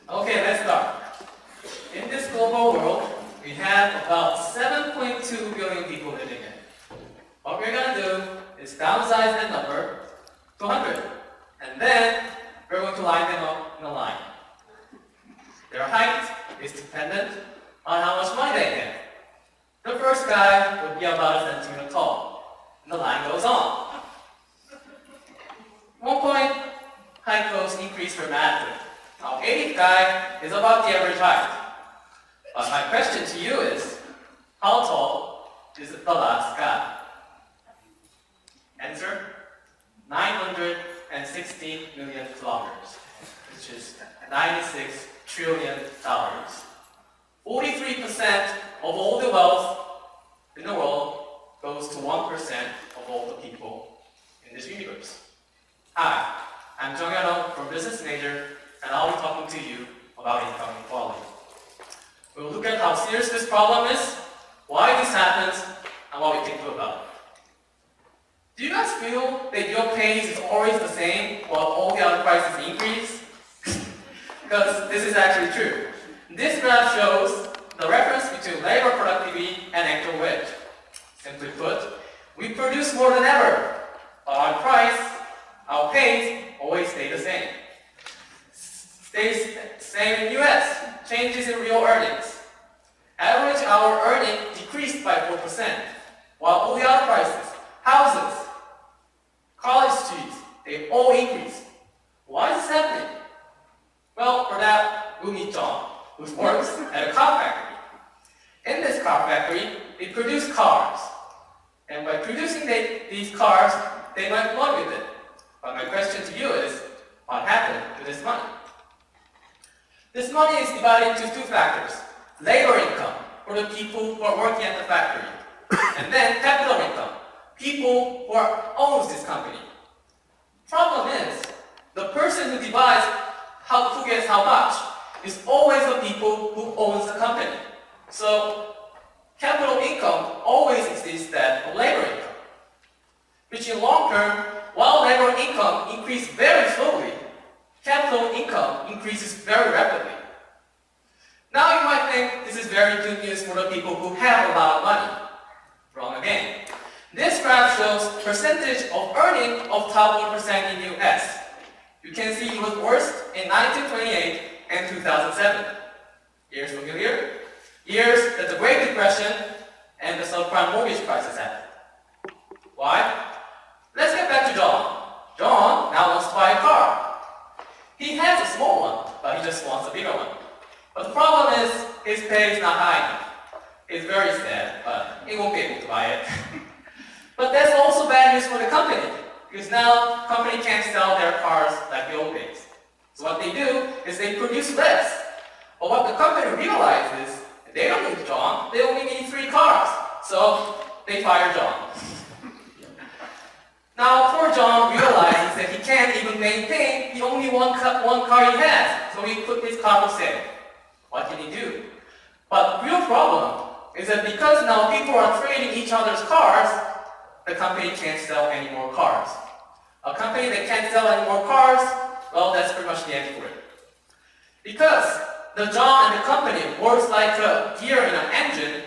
Okay, let's start. In this global world, we have about 7.2 billion people living in it. What we're going to do is downsize that number to 100. And then we're going to line them up in a line. Their height is dependent on how much money they get. The first guy would be about a centimeter tall. And the line goes on. At one point, height goes increase dramatically. Now, 80th guy is about the average height. But my question to you is, how tall is the last guy? Answer, 960 million kilometers, which is $96 trillion. 43% of all the wealth in the world goes to 1% of all the people in this universe. Hi, I'm Jung from Business Major, and I'll be talking to you about income inequality. We'll look at how serious this problem is, why this happens, and what we can do about it. Do you guys feel that your pay is always the same while all the other prices increase? Because this is actually true. This graph shows the reference between labor productivity and actual wage. Simply put, we produce more than ever, but our price, our pay, always stay the same. Stays same in US, changes in real earnings. Average hour earning decreased by 4%, while all the other prices, houses, college fees, they all increase. Why is this happening? Well, for that, we'll meet John, who works at a car factory. In this car factory, they produce cars. And by producing these cars, they make money with it. But my question to you is, what happened to this money? This money is divided into two factors. Labor income, for the people who are working at the factory. And then capital income, people who owns this company. Problem is, the person who divides who gets how much is always the people who owns the company. So capital income always exceeds that of labor income. Which in long term, while labor income increases very slowly, capital income increases very rapidly. Now you might think this is very good news for the people who have a lot of money. Wrong again. This graph shows percentage of earning of top 1% in the US. You can see it was worst in 1928 and 2007. Years familiar? Years that the Great Depression and the subprime mortgage crisis happened. Why? Let's get back to John. John now wants to buy a car. He has a small one, but he just wants a bigger one. But the problem is, his pay is not high enough. It's very sad, but he won't be able to buy it. But that's also bad news for the company, because now the company can't sell their cars like the old days. So what they do is they produce less. But what the company realizes, they don't need John, they only need 3 cars. So they fire John. Now poor John realizes that he can't even maintain the only one car he has, so he put his car for sale. What can he do? But the real problem is that because now people are trading each other's cars, the company can't sell any more cars. A company that can't sell any more cars, well, that's pretty much the end for it. Because the John and the company works like a gear in an engine,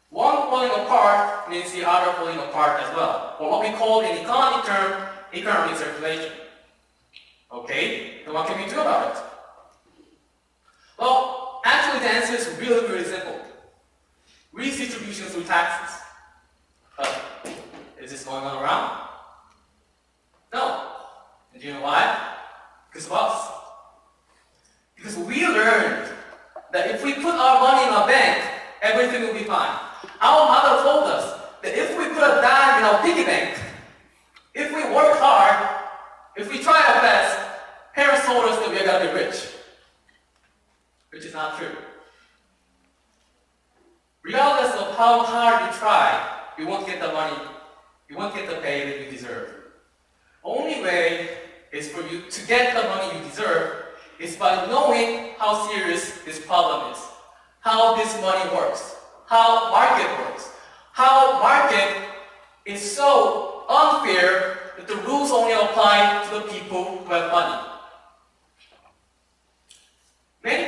one falling apart means the other falling apart as well, or what we call in economic term, economic circulation. Okay, so what can we do about it? Well, actually the answer is really, really simple. Redistribution through taxes. Is this going on around? No. And do you know why? Because of us. Because we learned that if we put our money in our bank, everything will be fine. Our mother told us that if we put a dime in our piggy bank, if we work hard, if we try our best, parents told us that we're going to be rich. Which is not true. Regardless of how hard you try, you won't get the money, you won't get the pay that you deserve. Only way is for you to get the money you deserve is by knowing how serious this problem is, how this money works, how market works, how market is so unfair that the rules only apply to the people who have money. Many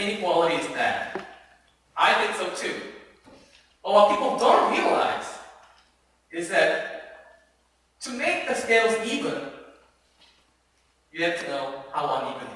inequality is bad. I think so too. But what people don't realize is that to make the scales even, you have to know how uneven